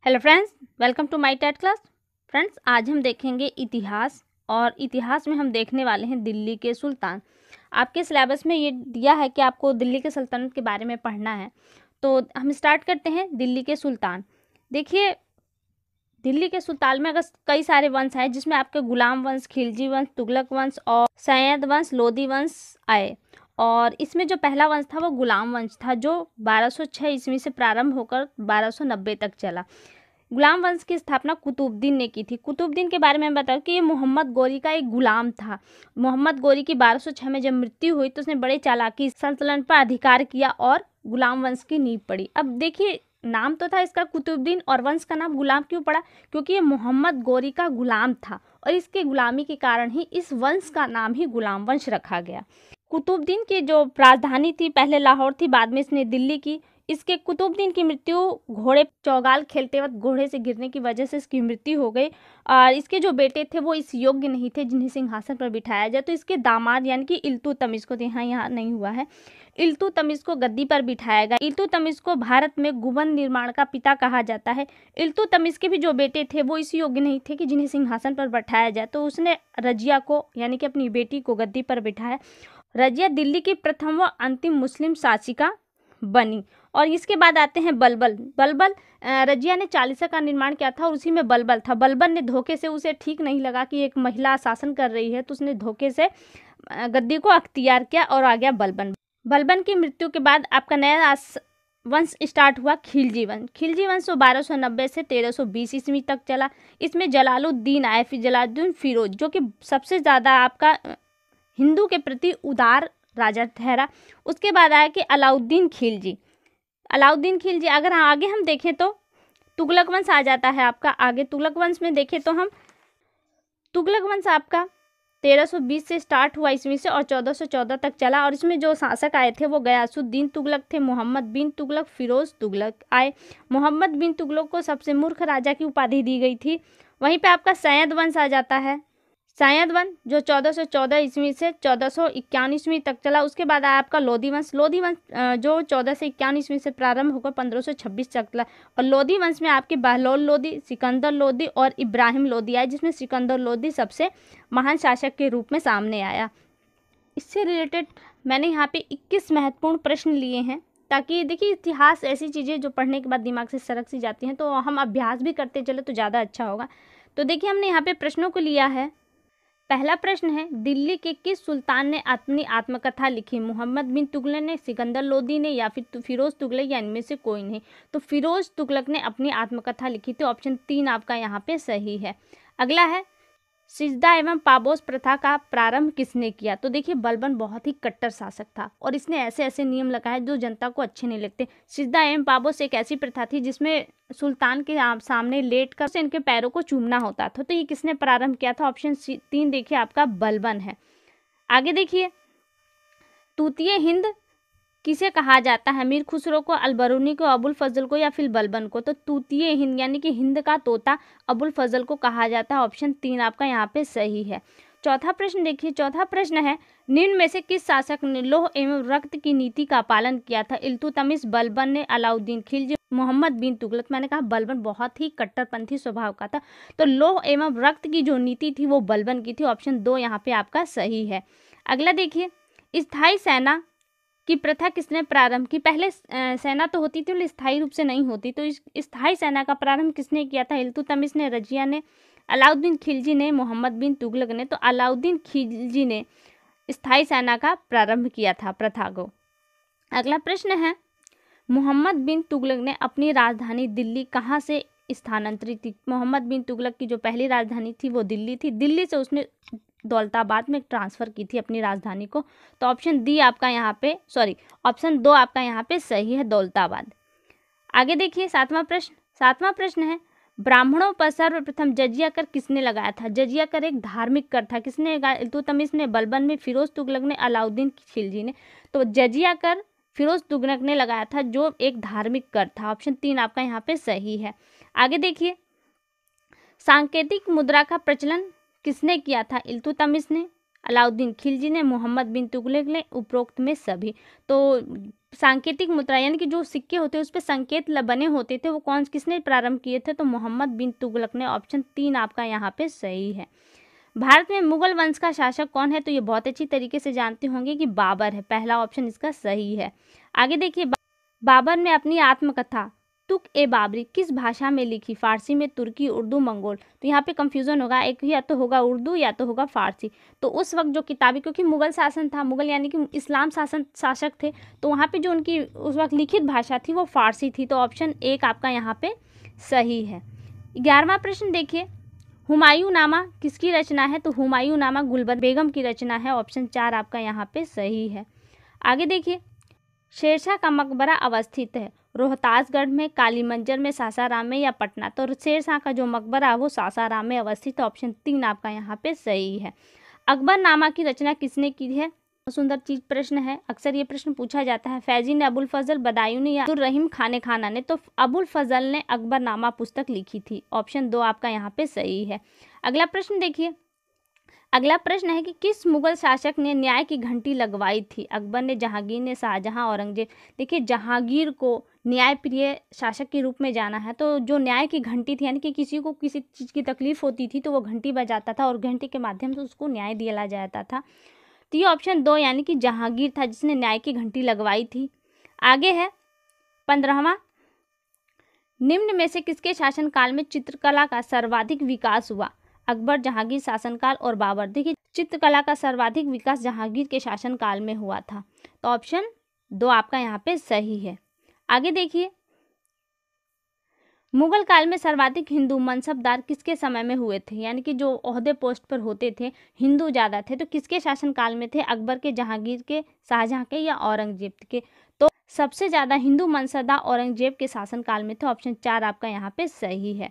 Hello friends, welcome to my TET class. Friends, आज हम देखेंगे इतिहास और इतिहास में हम देखने वाले हैं दिल्ली के सुल्तान। आपके सिलेबस में ये दिया है कि आपको दिल्ली के सल्तनत के बारे में पढ़ना है, तो हम स्टार्ट करते हैं दिल्ली के सुल्तान। देखिए, दिल्ली के सुल्तान में अगर कई सारे वंश हैं, जिसमें आपके गुलाम वंश, खिलजी वंश, तुगलक वंश और सैयद वंश, लोधी वंश आए। और इसमें जो पहला वंश था वो गुलाम वंश था, जो 1206 ईस्वी से प्रारंभ होकर 1290 तक चला। गुलाम वंश की स्थापना कुतुबुद्दीन ने की थी। कुतुबुद्दीन के बारे में बताओ कि ये मोहम्मद गोरी का एक गुलाम था। मोहम्मद गोरी की 1206 में जब मृत्यु हुई तो उसने बड़े चालाकी सल्तनत पर अधिकार किया और गुलाम वंश की नींव पड़ी। अब देखिए, नाम तो था इसका कुतुबुद्दीन और वंश का नाम गुलाम क्यों पड़ा? क्योंकि ये मोहम्मद गोरी का गुलाम था और इसके गुलामी के कारण ही इस वंश का नाम ही गुलाम वंश रखा गया। कुतुबुद्दीन की जो राजधानी थी पहले लाहौर थी, बाद में इसने दिल्ली की। इसके कुतुबुद्दीन की मृत्यु घोड़े चौगाल खेलते वक्त घोड़े से गिरने की वजह से इसकी मृत्यु हो गई। और इसके जो बेटे थे वो इस योग्य नहीं थे जिन्हें सिंहासन पर बिठाया जाए, तो इसके दामाद यानी कि इल्तुतमिश को, यहाँ नहीं हुआ है, इल्तुतमिश को गद्दी पर बिठाया गया। इल्तुतमिश को भारत में गुंबद निर्माण का पिता कहा जाता है। इल्तुतमिश के भी जो बेटे थे वो इस योग्य नहीं थे कि जिन्हें सिंहासन पर बैठाया जाए, तो उसने रजिया को यानी कि अपनी बेटी को गद्दी पर बिठाया। रजिया दिल्ली की प्रथम व अंतिम मुस्लिम शासिका बनी। और इसके बाद आते हैं बलबल। बलबल रजिया ने चालीसा का निर्माण किया था और उसी में बलबल था। बलबल ने धोखे से, उसे ठीक नहीं लगा कि एक महिला शासन कर रही है, तो उसने धोखे से गद्दी को अख्तियार किया और आ गया बलबन। बलबन की मृत्यु के बाद आपका नया वंश स्टार्ट हुआ, खिलजी वंश। खिलजी वंश 1290 से 1320 ईस्वी तक चला। इसमें जलालुद्दीन आए, फिर जलालुद्दीन फिरोज, जो कि सबसे ज़्यादा आपका हिंदू के प्रति उदार राजा ठहरा। उसके बाद आया कि अलाउद्दीन खिलजी। अलाउद्दीन खिलजी, अगर आगे हम देखें तो तुगलक वंश आ जाता है आपका आगे। तुगलक वंश में देखें तो हम, तुगलक वंश आपका 1320 से स्टार्ट हुआ ईस्वी से और 1414 तक चला। और इसमें जो शासक आए थे वो गयासुद्दीन तुगलक थे, मोहम्मद बिन तुगलक, फिरोज तुगलक आए। मोहम्मद बिन तुगलक को सबसे मूर्ख राजा की उपाधि दी गई थी। वहीं पे आपका सैयद वंश आ जाता है। सैयद वंश जो 1414 ईस्वी से 1451 ईस्वी तक चला। उसके बाद आया आपका लोधी वंश। लोधी वंश जो 14 से 51 ईस्वी से प्रारंभ होकर 1526 तक चला। और लोधी वंश में आपके बहलोल लोधी, सिकंदर लोधी और इब्राहिम लोधी आए, जिसमें सिकंदर लोधी सबसे महान शासक के रूप में सामने आया। इससे रिलेटेड मैंने यहाँ पे 21 महत्वपूर्ण प्रश्न लिए हैं, ताकि देखिए, इतिहास ऐसी चीज़ें जो पढ़ने के बाद दिमाग से सरक सी जाती हैं, तो हम अभ्यास भी करते चले तो ज़्यादा अच्छा होगा। तो देखिए, हमने यहाँ पे प्रश्नों को लिया है। पहला प्रश्न है, दिल्ली के किस सुल्तान ने अपनी आत्मकथा लिखी? मोहम्मद बिन तुगलक ने, सिकंदर लोधी ने, या फिर फिरोज तुगलक, या इनमें से कोई नहीं? तो फिरोज तुगलक ने अपनी आत्मकथा लिखी थी। ऑप्शन 3 आपका यहाँ पे सही है। अगला है, सिजदा एवं पाबोस प्रथा का प्रारंभ किसने किया? तो देखिए, बलबन बहुत ही कट्टर शासक था और इसने ऐसे ऐसे नियम लगाए जो जनता को अच्छे नहीं लगते। सिजदा एवं पाबोस एक ऐसी प्रथा थी जिसमें सुल्तान के सामने लेट कर इनके पैरों को चूमना होता था। तो ये किसने प्रारंभ किया था? ऑप्शन 3 देखिए आपका बलबन है। आगे देखिए, तूतिए हिंद किसे कहा जाता है? मीर खुसरो को, अलबरूनी को, अबुल फजल को, या फिर बलबन को? तो तूतिए हिंद यानी कि हिंद का तोता अबुल फजल को कहा जाता है। ऑप्शन 3 आपका यहाँ पे सही है। चौथा प्रश्न देखिए, चौथा प्रश्न है, निम्न में से किस शासक ने लौह एवं रक्त की नीति का पालन किया था? इल्तुतमिश, बलबन ने, अलाउद्दीन खिलजी, मोहम्मद बिन तुगलक। मैंने कहा बलबन बहुत ही कट्टरपंथी स्वभाव का था, तो लौह एवं रक्त की जो नीति थी वो बलबन की थी। ऑप्शन 2 यहाँ पे आपका सही है। अगला देखिए, स्थायी सेना की प्रथा किसने प्रारंभ की? पहले सेना तो होती थी, स्थायी रूप से नहीं होती, तो इस स्थायी सेना का प्रारंभ किसने किया था? इल्तुतमिश ने, रजिया ने, अलाउद्दीन खिलजी ने, मोहम्मद बिन तुगलक ने? तो अलाउद्दीन खिलजी ने स्थायी सेना का प्रारंभ किया था प्रथा को। अगला प्रश्न है, मोहम्मद बिन तुगलक ने अपनी राजधानी दिल्ली कहाँ से स्थानांतरित की? मोहम्मद बिन तुगलक की जो पहली राजधानी थी वो दिल्ली थी। दिल्ली से उसने दौलताबाद में ट्रांसफ़र की थी अपनी राजधानी को। तो ऑप्शन डी आपका यहाँ पे, ऑप्शन 2 आपका यहाँ पे सही है, दौलताबाद। आगे देखिए, सातवां प्रश्न है, ब्राह्मणों पर सर्वप्रथम जजिया कर किसने लगाया था? जजिया कर एक धार्मिक कर था। किसने? इल्तुतमिश ने, बलबन में, फिरोज तुगलक ने, अलाउद्दीन खिलजी ने? तो जजिया कर फिरोज तुगलक ने लगाया था, जो एक धार्मिक कर था। ऑप्शन 3 आपका यहाँ पे सही है। आगे देखिए, सांकेतिक मुद्रा का प्रचलन किसने किया था? इल्तुतमिश ने, अलाउद्दीन खिलजी ने, मोहम्मद बिन तुगलक ने, उपरोक्त में सभी। तो सांकेतिक मुद्रा यानी कि जो सिक्के होते हैं उस पर संकेत बने होते थे, वो किसने प्रारंभ किए थे? तो मोहम्मद बिन तुगलक ने। ऑप्शन 3 आपका यहाँ पे सही है। भारत में मुगल वंश का शासक कौन है? तो ये बहुत अच्छी तरीके से जानते होंगे कि बाबर है। पहला ऑप्शन इसका सही है। आगे देखिए, बाबर ने अपनी आत्मकथा तुक ए बाबरी किस भाषा में लिखी? फारसी में, तुर्की, उर्दू, मंगोल। तो यहाँ पे कंफ्यूजन होगा, एक या तो होगा उर्दू या तो होगा फारसी। तो उस वक्त जो किताबें, क्योंकि मुगल शासन था, मुगल यानी कि इस्लाम शासक थे, तो वहाँ पे जो उनकी उस वक्त लिखित भाषा थी वो फारसी थी। तो ऑप्शन 1 आपका यहाँ पे सही है। 11वां प्रश्न देखिए, हुमायूं नामा किसकी रचना है? तो हुमायूं नामा गुलबर्गा बेगम की रचना है। ऑप्शन 4 आपका यहाँ पे सही है। आगे देखिए, शेरशाह का मकबरा अवस्थित है रोहतासगढ़ में, कालीमंजर में, सासाराम में या पटना? तो शेरशाह का जो मकबरा है वो सासाराम में अवस्थित है। ऑप्शन 3 आपका यहाँ पे सही है। अकबरनामा की रचना किसने की है? सुंदर चीज प्रश्न है, अक्सर ये प्रश्न पूछा जाता है। फैजी ने, अबुल फजल, बदायूनी या अब्दुल रहीम खाने खाना ने? तो अबुल फजल ने अकबरनामा पुस्तक लिखी थी। ऑप्शन 2 आपका यहाँ पे सही है। अगला प्रश्न देखिए, अगला प्रश्न है कि किस मुगल शासक ने न्याय की घंटी लगवाई थी? अकबर ने, जहांगीर ने, शाहजहां, औरंगजेब? देखिए, जहांगीर को न्याय प्रिय शासक के रूप में जाना है। तो जो न्याय की घंटी थी, यानी कि किसी को किसी चीज़ की तकलीफ होती थी तो वो घंटी बजाता था और घंटी के माध्यम से उसको न्याय दिया जाता था। तो ये ऑप्शन 2 यानी कि जहांगीर था जिसने न्याय की घंटी लगवाई थी। आगे है 15वां, निम्न में से किसके शासनकाल में चित्रकला का सर्वाधिक विकास हुआ? अकबर, जहांगीर, शासनकाल और बाबर? देखिए, चित्रकला का सर्वाधिक विकास जहांगीर के शासनकाल में हुआ था। तो ऑप्शन 2 आपका यहाँ पे सही है। आगे देखिए, मुगल काल में सर्वाधिक हिंदू मनसबदार किसके समय में हुए थे? यानी कि जो ओहदे पोस्ट पर होते थे, हिंदू ज़्यादा थे, तो किसके शासनकाल में थे? अकबर के, जहांगीर के, शाहजहां के या औरंगजेब के? तो सबसे ज़्यादा हिंदू मनसबदार औरंगजेब के शासनकाल में थे। ऑप्शन 4 आपका यहाँ पे सही है।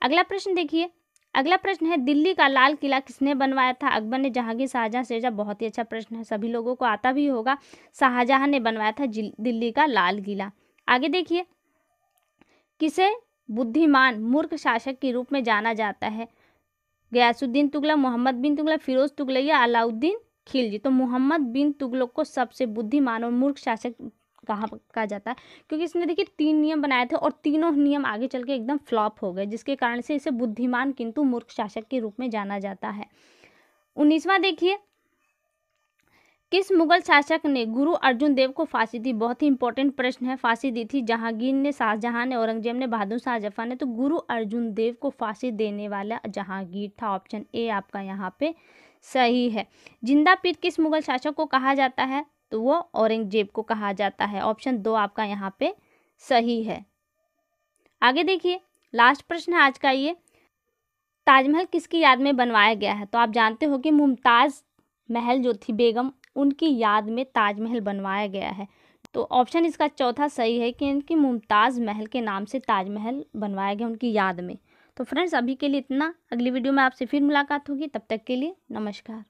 अगला प्रश्न देखिए, अगला प्रश्न है, दिल्ली का लाल किला किसने बनवाया था? अकबर ने, जहांगीर, शाहजहां, शेरशाह? बहुत ही अच्छा प्रश्न है, सभी लोगों को आता भी होगा। शाहजहां ने बनवाया था दिल्ली का लाल किला। आगे देखिए, किसे बुद्धिमान मूर्ख शासक के रूप में जाना जाता है? गयासुद्दीन तुगलक, मोहम्मद बिन तुगलक, फिरोज तुगलक या अलाउद्दीन खिलजी? तो मोहम्मद बिन तुगलक को सबसे बुद्धिमान और मूर्ख शासक कहा जाता है, क्योंकि इसने देखिए 3 नियम बनाए थे और तीनों नियम आगे चल के एकदम फ्लॉप हो गए, जिसके कारण से इसे बुद्धिमान किंतु मूर्ख शासक के रूप में जाना जाता है। 19वां देखिए, किस मुगल शासक ने गुरु अर्जुन देव को फांसी दी? बहुत ही इंपॉर्टेंट प्रश्न है। फांसी दी थी जहांगीर ने, शाहजहां ने, औरंगजेब ने, बहादुर शाह जफर ने? तो गुरु अर्जुन देव को फांसी देने वाला जहांगीर था। ऑप्शन ए आपका यहाँ पे सही है। जिंदा पीर किस मुगल शासक को कहा जाता है? तो वो औरंगजेब को कहा जाता है। ऑप्शन 2 आपका यहाँ पे सही है। आगे देखिए, लास्ट प्रश्न है आज का ये, ताजमहल किसकी याद में बनवाया गया है? तो आप जानते हो कि मुमताज महल जो थी बेगम, उनकी याद में ताजमहल बनवाया गया है। तो ऑप्शन इसका चौथा सही है कि इनकी मुमताज़ महल के नाम से ताजमहल बनवाया गया उनकी याद में। तो फ्रेंड्स, अभी के लिए इतना। अगली वीडियो में आपसे फिर मुलाकात होगी, तब तक के लिए नमस्कार।